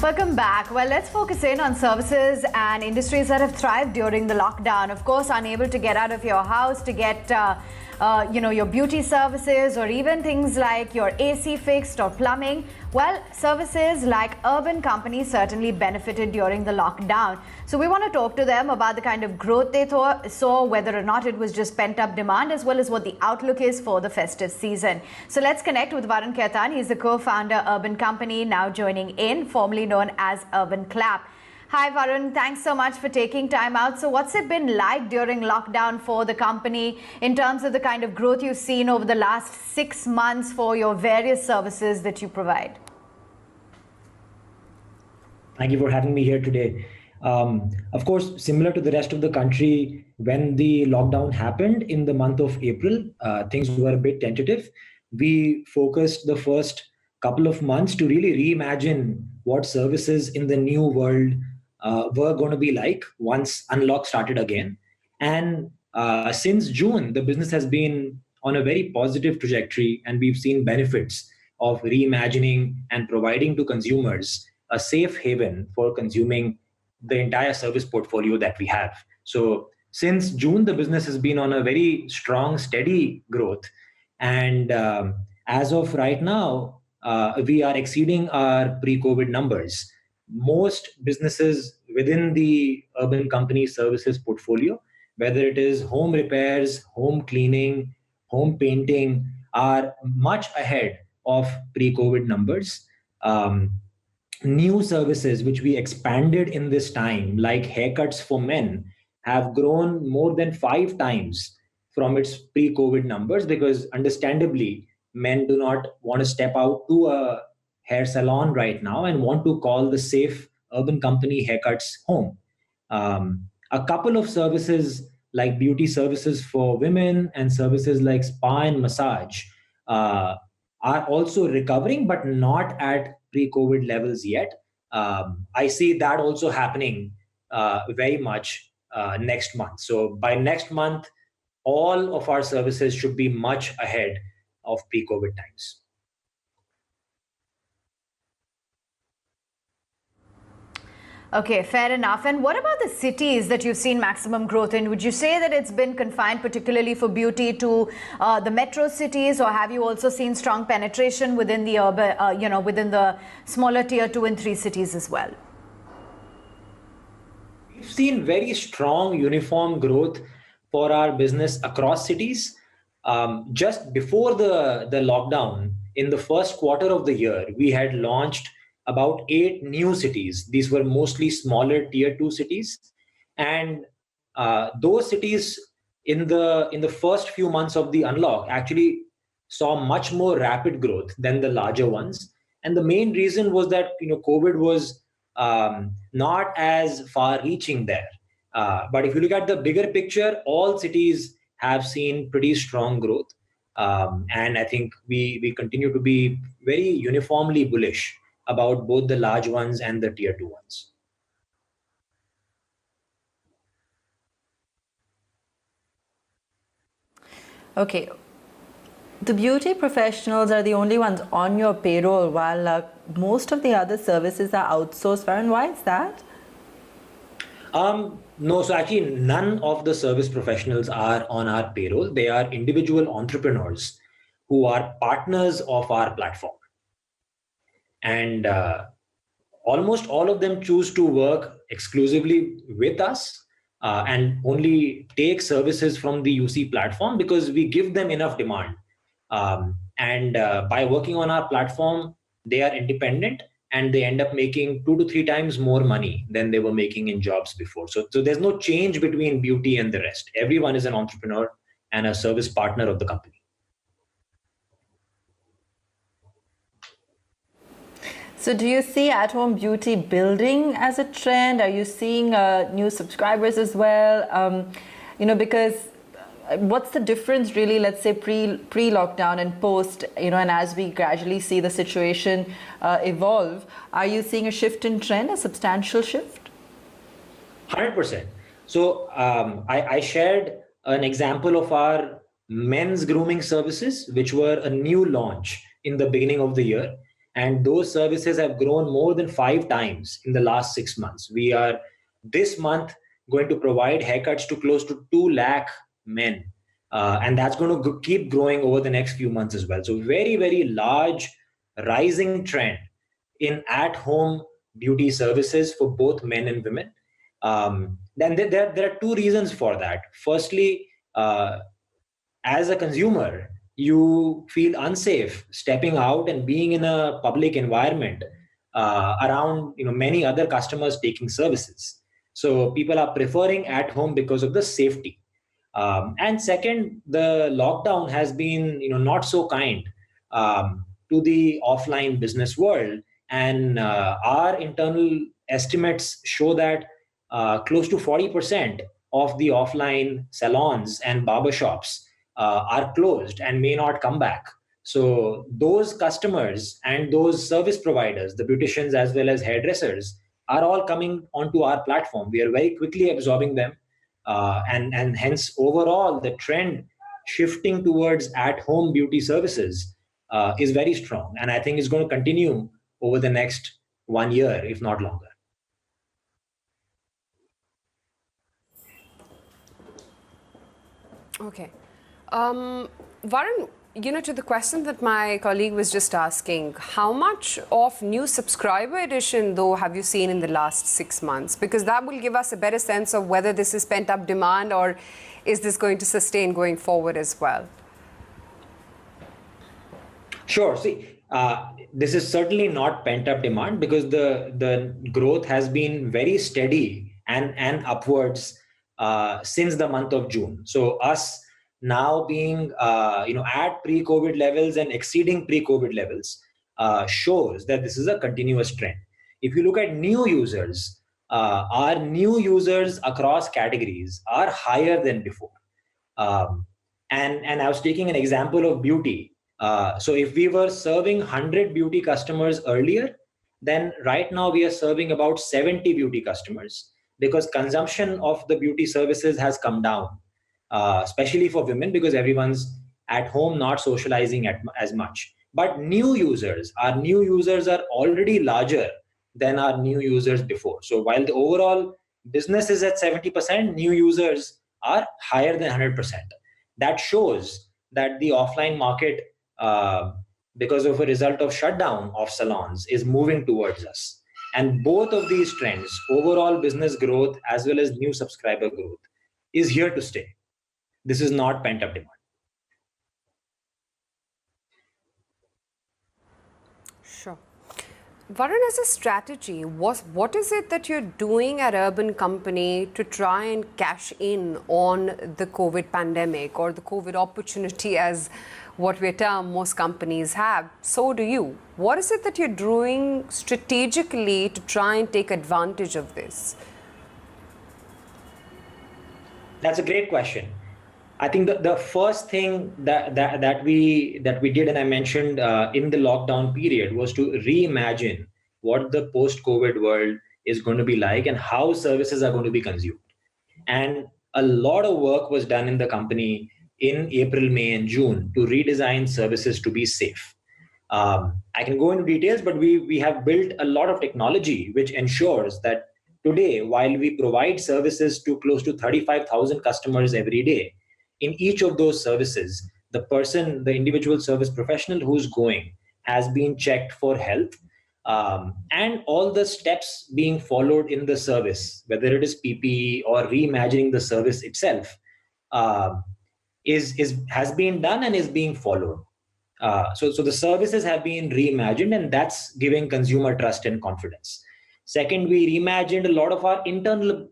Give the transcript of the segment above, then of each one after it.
Welcome back. Well, let's focus in on services and industries that have thrived during the lockdown. Of course, unable to get out of your house to get, your beauty services or even things like your AC fixed or plumbing. Well, services like Urban Company certainly benefited during the lockdown. So we want to talk to them about the kind of growth they saw, whether or not it was just pent-up demand, as well as what the outlook is for the festive season. So let's connect with Varun Khaitan. He's the co-founder Urban Company, now joining in, formerly known as Urban Clap. Hi Varun, thanks so much for taking time out. So what's it been like during lockdown for the company in terms of the kind of growth you've seen over the last 6 months for your various services that you provide? Thank you for having me here today. Of course, similar to the rest of the country, when the lockdown happened in the month of April, things were a bit tentative. We focused the first couple of months to really reimagine what services in the new world were going to be like once unlock started again. And since June, the business has been on a very positive trajectory, and we've seen benefits of reimagining and providing to consumers a safe haven for consuming the entire service portfolio that we have. So since June, the business has been on a very strong, steady growth. And as of right now, we are exceeding our pre-COVID numbers. Most businesses within the Urban Company services portfolio, whether it is home repairs, home cleaning, home painting, are much ahead of pre-COVID numbers. New services which we expanded in this time, like haircuts for men, have grown more than 5 times from its pre-COVID numbers, because understandably, men do not want to step out to a hair salon right now and want to call the safe Urban Company haircuts home. A couple of services like beauty services for women and services like spa and massage are also recovering, but not at pre-COVID levels yet. I see that also happening very much next month. So by next month, all of our services should be much ahead of pre-COVID times. Okay, fair enough. And what about the cities that you've seen maximum growth in? Would you say that it's been confined particularly for beauty to the metro cities, or have you also seen strong penetration within the urban, within the smaller tier 2 and 3 cities as well? We've seen very strong uniform growth for our business across cities. Just before the lockdown, in the first quarter of the year, we had launched about 8 new cities. These were mostly smaller tier 2 cities. And those cities in the first few months of the unlock actually saw much more rapid growth than the larger ones. And the main reason was that COVID was not as far reaching there. But if you look at the bigger picture, all cities have seen pretty strong growth. And I think we continue to be very uniformly bullish about both the large ones and the tier 2 ones. Okay. The beauty professionals are the only ones on your payroll, while most of the other services are outsourced. Varun, why is that? No, so actually none of the service professionals are on our payroll. They are individual entrepreneurs who are partners of our platform. And almost all of them choose to work exclusively with us and only take services from the UC platform because we give them enough demand. And by working on our platform, they are independent and they end up making 2 to 3 times more money than they were making in jobs before. So there's no change between beauty and the rest. Everyone is an entrepreneur and a service partner of the company. So do you see at-home beauty building as a trend? Are you seeing new subscribers as well? Because what's the difference really, let's say pre-lockdown and post, and as we gradually see the situation evolve, are you seeing a shift in trend, a substantial shift? 100%. So I shared an example of our men's grooming services, which were a new launch in the beginning of the year. And those services have grown more than 5 times in the last 6 months. We are this month going to provide haircuts to close to 2 lakh men. And that's going to keep growing over the next few months as well. So very, very large rising trend in at-home beauty services for both men and women. Then there are two reasons for that. Firstly, as a consumer, you feel unsafe stepping out and being in a public environment around many other customers taking services. So people are preferring at home because of the safety. And second, the lockdown has been not so kind to the offline business world. And our internal estimates show that close to 40% of the offline salons and barbershops are closed and may not come back. So those customers and those service providers, the beauticians as well as hairdressers, are all coming onto our platform. We are very quickly absorbing them. And hence overall the trend shifting towards at-home beauty services is very strong. And I think it's going to continue over the next 1 year, if not longer. Okay. Varun, to the question that my colleague was just asking, how much of new subscriber addition, though, have you seen in the last 6 months? Because that will give us a better sense of whether this is pent-up demand or is this going to sustain going forward as well? Sure. See, this is certainly not pent-up demand because the growth has been very steady and upwards since the month of June. So us now being at pre-COVID levels and exceeding pre-COVID levels shows that this is a continuous trend. If you look at new users, our new users across categories are higher than before. And I was taking an example of beauty. So if we were serving 100 beauty customers earlier, then right now we are serving about 70 beauty customers because consumption of the beauty services has come down, especially for women because everyone's at home not socializing as much. But our new users are already larger than our new users before. So while the overall business is at 70%, new users are higher than 100%. That shows that the offline market, because of a result of shutdown of salons, is moving towards us. And both of these trends, overall business growth as well as new subscriber growth, is here to stay. This is not pent-up demand. Sure. Varun, as a strategy, what is it that you're doing at Urban Company to try and cash in on the COVID pandemic or the COVID opportunity, as what we term most companies have? So do you. What is it that you're doing strategically to try and take advantage of this? That's a great question. I think the first thing that we did, and I mentioned in the lockdown period, was to reimagine what the post-COVID world is going to be like and how services are going to be consumed. And a lot of work was done in the company in April, May, and June to redesign services to be safe. I can go into details, but we have built a lot of technology which ensures that today, while we provide services to close to 35,000 customers every day, in each of those services, the individual service professional who's going has been checked for health, and all the steps being followed in the service, whether it is PPE or reimagining the service itself, has been done and is being followed. So the services have been reimagined, and that's giving consumer trust and confidence. Second, we reimagined a lot of our internal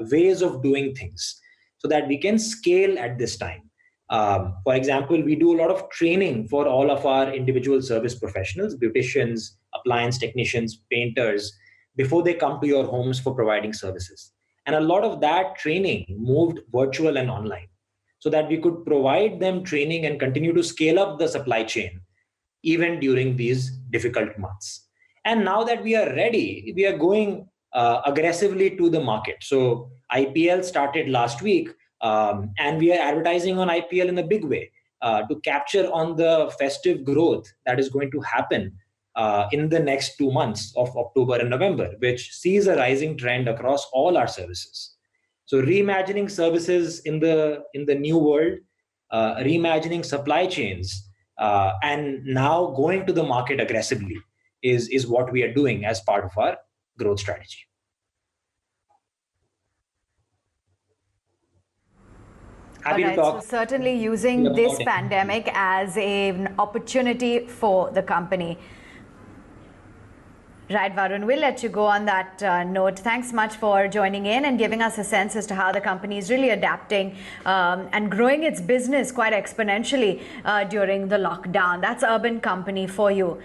ways of doing things so that we can scale at this time. For example, we do a lot of training for all of our individual service professionals, beauticians, appliance technicians, painters, before they come to your homes for providing services. And a lot of that training moved virtual and online so that we could provide them training and continue to scale up the supply chain even during these difficult months. And now that we are ready, we are going aggressively to the market. So IPL started last week, and we are advertising on IPL in a big way to capture on the festive growth that is going to happen in the next 2 months of October and November, which sees a rising trend across all our services. So reimagining services in the new world, reimagining supply chains, and now going to the market aggressively is what we are doing as part of our growth strategy. Happy to talk. So certainly using this pandemic as an opportunity for the company. Right, Varun, we'll let you go on that note. Thanks much for joining in and giving us a sense as to how the company is really adapting and growing its business quite exponentially during the lockdown. That's Urban Company for you.